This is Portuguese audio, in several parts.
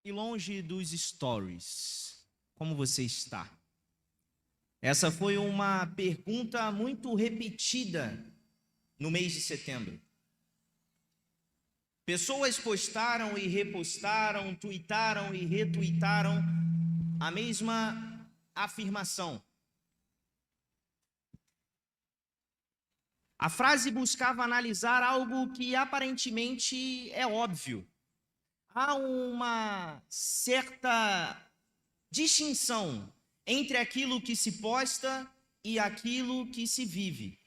e longe dos stories. Como você está? Essa foi uma pergunta muito repetida no mês de setembro. Pessoas postaram e repostaram, tuitaram e retuitaram a mesma afirmação. A frase buscava analisar algo que aparentemente é óbvio. Há uma certa distinção entre aquilo que se posta e aquilo que se vive.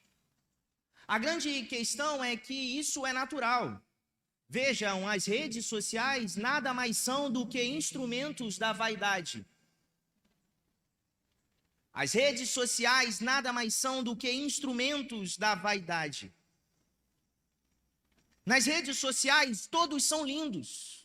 A grande questão é que isso é natural. Vejam, as redes sociais nada mais são do que instrumentos da vaidade. As redes sociais nada mais são do que instrumentos da vaidade. Nas redes sociais, todos são lindos.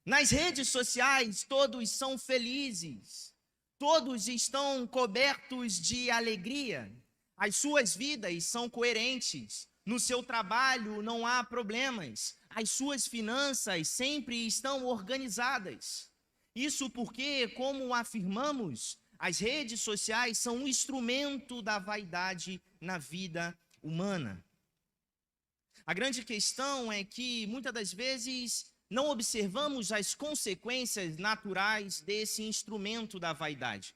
Nas redes sociais, todos são felizes. Todos estão cobertos de alegria. As suas vidas são coerentes. No seu trabalho não há problemas. As suas finanças sempre estão organizadas. Isso porque, como afirmamos, as redes sociais são um instrumento da vaidade na vida humana. A grande questão é que, muitas das vezes, não observamos as consequências naturais desse instrumento da vaidade.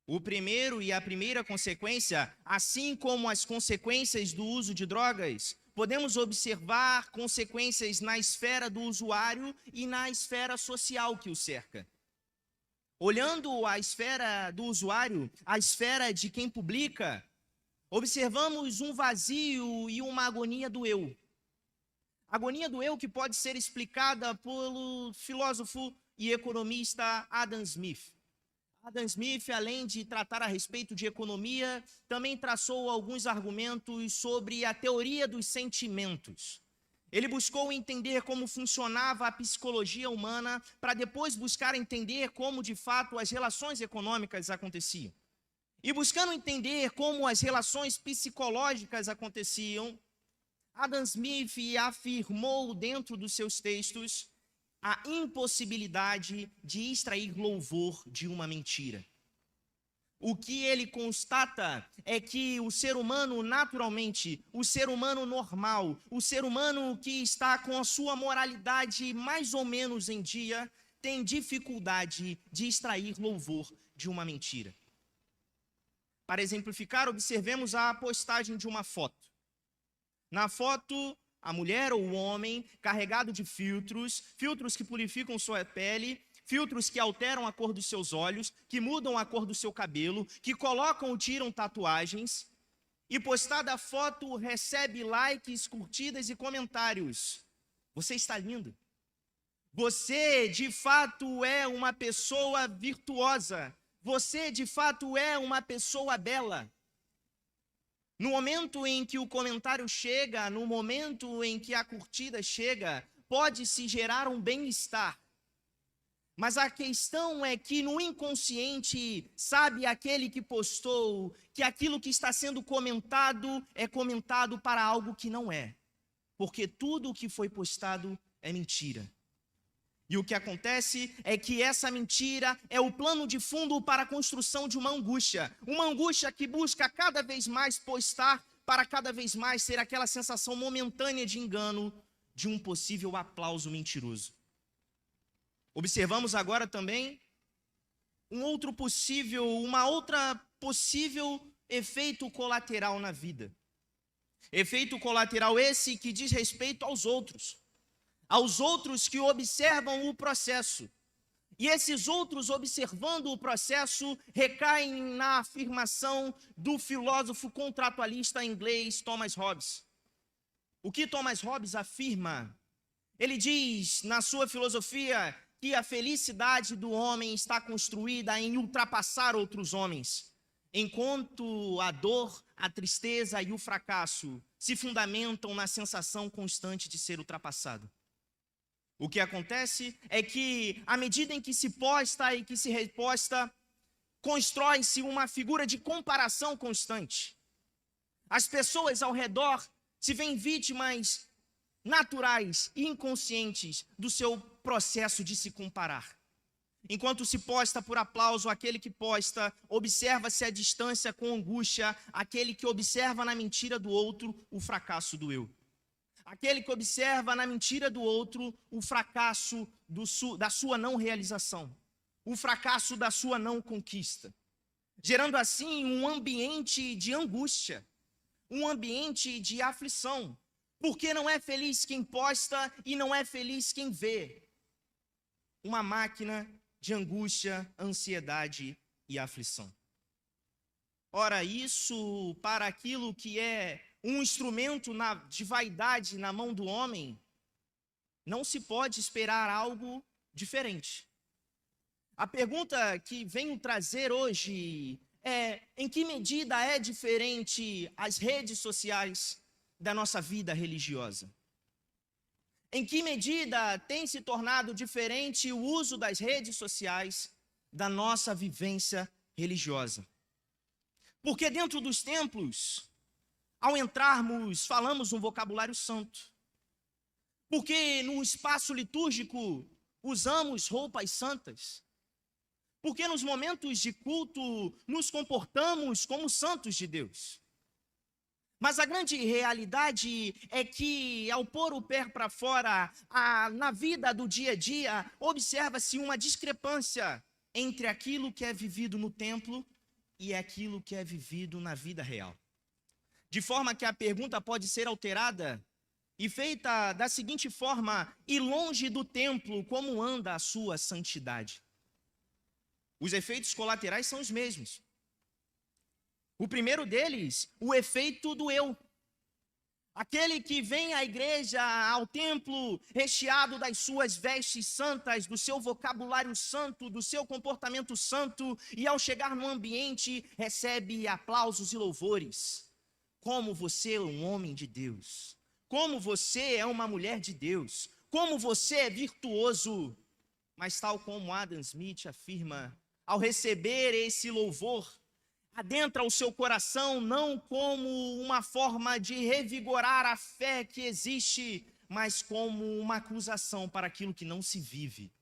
O primeiro e a primeira consequência, assim como as consequências do uso de drogas, podemos observar consequências na esfera do usuário e na esfera social que o cerca. Olhando a esfera do usuário, a esfera de quem publica, observamos um vazio e uma agonia do eu. Agonia do eu que pode ser explicada pelo filósofo e economista Adam Smith. Adam Smith, além de tratar a respeito de economia, também traçou alguns argumentos sobre a teoria dos sentimentos. Ele buscou entender como funcionava a psicologia humana para depois buscar entender como, de fato, as relações econômicas aconteciam. E buscando entender como as relações psicológicas aconteciam, Adam Smith afirmou dentro dos seus textos a impossibilidade de extrair louvor de uma mentira. O que ele constata é que o ser humano naturalmente, o ser humano normal, o ser humano que está com a sua moralidade mais ou menos em dia, tem dificuldade de extrair louvor de uma mentira. Para exemplificar, observemos a postagem de uma foto. Na foto, a mulher ou o homem carregado de filtros que purificam sua pele, filtros que alteram a cor dos seus olhos, que mudam a cor do seu cabelo, que colocam ou tiram tatuagens, e postada a foto recebe likes, curtidas e comentários. Você está lindo. Você, de fato, é uma pessoa virtuosa. Você, de fato, é uma pessoa bela. No momento em que o comentário chega, no momento em que a curtida chega, pode-se gerar um bem-estar. Mas a questão é que no inconsciente, sabe aquele que postou, que aquilo que está sendo comentado é comentado para algo que não é. Porque tudo o que foi postado é mentira. E o que acontece é que essa mentira é o plano de fundo para a construção de uma angústia que busca cada vez mais postar para cada vez mais ter aquela sensação momentânea de engano de um possível aplauso mentiroso. Observamos agora também uma outra possível efeito colateral na vida. Efeito colateral esse que diz respeito aos outros que observam o processo. E esses outros, observando o processo, recaem na afirmação do filósofo contratualista inglês Thomas Hobbes. O que Thomas Hobbes afirma? Ele diz, na sua filosofia, que a felicidade do homem está construída em ultrapassar outros homens, enquanto a dor, a tristeza e o fracasso se fundamentam na sensação constante de ser ultrapassado. O que acontece é que, à medida em que se posta e que se reposta, constrói-se uma figura de comparação constante. As pessoas ao redor se veem vítimas naturais e inconscientes do seu processo de se comparar. Enquanto se posta por aplauso, aquele que posta, observa-se à distância com angústia, aquele que observa na mentira do outro o fracasso do eu. Aquele que observa na mentira do outro o fracasso da sua não realização, o fracasso da sua não conquista, gerando assim um ambiente de angústia, um ambiente de aflição, porque não é feliz quem posta e não é feliz quem vê. Uma máquina de angústia, ansiedade e aflição. Ora, isso para aquilo que é um instrumento de vaidade na mão do homem, não se pode esperar algo diferente. A pergunta que venho trazer hoje é: em que medida é diferente as redes sociais da nossa vida religiosa? Em que medida tem se tornado diferente o uso das redes sociais da nossa vivência religiosa? Porque dentro dos templos, ao entrarmos, falamos um vocabulário santo. Porque no espaço litúrgico, usamos roupas santas. Porque nos momentos de culto, nos comportamos como santos de Deus. Mas a grande realidade é que, ao pôr o pé para fora, na vida do dia a dia, observa-se uma discrepância entre aquilo que é vivido no templo e aquilo que é vivido na vida real. De forma que a pergunta pode ser alterada e feita da seguinte forma: e longe do templo, como anda a sua santidade? Os efeitos colaterais são os mesmos. O primeiro deles, o efeito do eu. Aquele que vem à igreja, ao templo, recheado das suas vestes santas, do seu vocabulário santo, do seu comportamento santo, e ao chegar no ambiente, recebe aplausos e louvores. Como você é um homem de Deus. Como você é uma mulher de Deus. Como você é virtuoso. Mas tal como Adam Smith afirma, ao receber esse louvor, adentra o seu coração não como uma forma de revigorar a fé que existe, mas como uma acusação para aquilo que não se vive.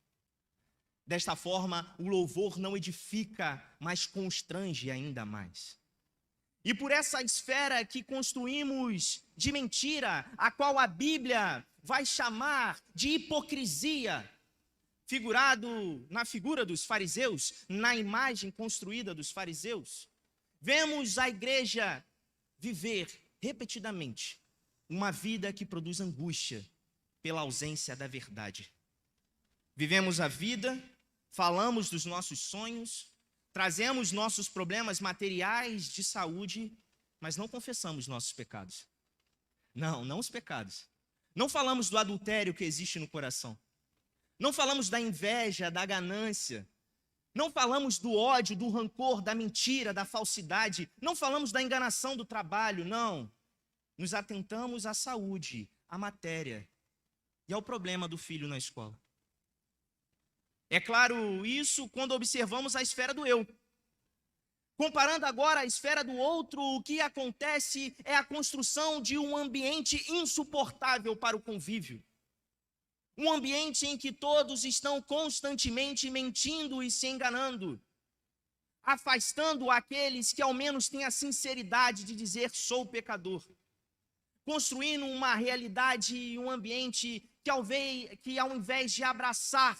Desta forma, o louvor não edifica, mas constrange ainda mais. E por essa esfera que construímos de mentira, a qual a Bíblia vai chamar de hipocrisia, figurado na figura dos fariseus, na imagem construída dos fariseus, vemos a igreja viver repetidamente uma vida que produz angústia pela ausência da verdade. Vivemos a vida, falamos dos nossos sonhos, trazemos nossos problemas materiais de saúde, mas não confessamos nossos pecados. Não os pecados. Não falamos do adultério que existe no coração. Não falamos da inveja, da ganância. Não falamos do ódio, do rancor, da mentira, da falsidade. Não falamos da enganação do trabalho, não. Nos atentamos à saúde, à matéria e ao problema do filho na escola. É claro isso quando observamos a esfera do eu. Comparando agora a esfera do outro, o que acontece é a construção de um ambiente insuportável para o convívio. Um ambiente em que todos estão constantemente mentindo e se enganando, afastando aqueles que ao menos têm a sinceridade de dizer sou pecador, construindo uma realidade e um ambiente que ao invés de abraçar,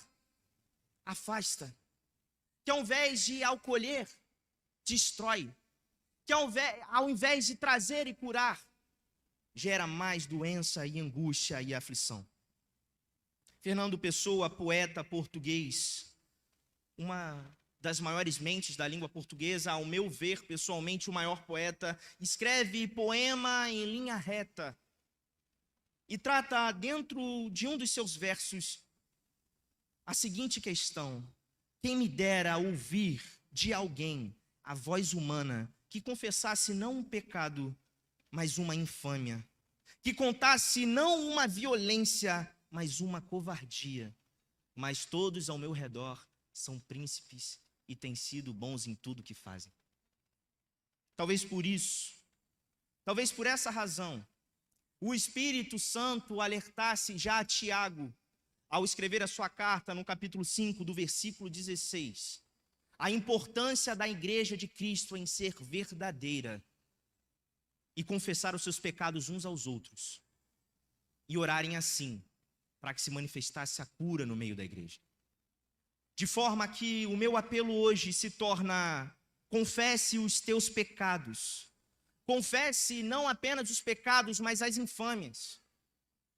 afasta, que ao invés de acolher, destrói, que ao invés de trazer e curar, gera mais doença e angústia e aflição. Fernando Pessoa, poeta português, uma das maiores mentes da língua portuguesa, ao meu ver, pessoalmente, o maior poeta, escreve poema em linha reta e trata dentro de um dos seus versos a seguinte questão: quem me dera ouvir de alguém a voz humana que confessasse não um pecado, mas uma infâmia, que contasse não uma violência, mas uma covardia. Mas todos ao meu redor são príncipes e têm sido bons em tudo que fazem. Talvez por isso, talvez por essa razão, o Espírito Santo alertasse já a Tiago ao escrever a sua carta no capítulo 5, do versículo 16, a importância da igreja de Cristo em ser verdadeira e confessar os seus pecados uns aos outros e orarem assim, para que se manifestasse a cura no meio da igreja. De forma que o meu apelo hoje se torna: confesse os teus pecados. Confesse não apenas os pecados, mas as infâmias.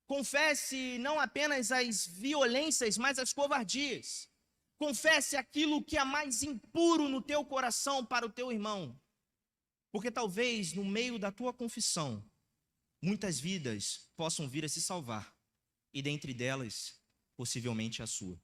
Confesse não apenas as violências, mas as covardias. Confesse aquilo que é mais impuro no teu coração para o teu irmão. Porque talvez no meio da tua confissão, muitas vidas possam vir a se salvar. E dentre delas, possivelmente a sua.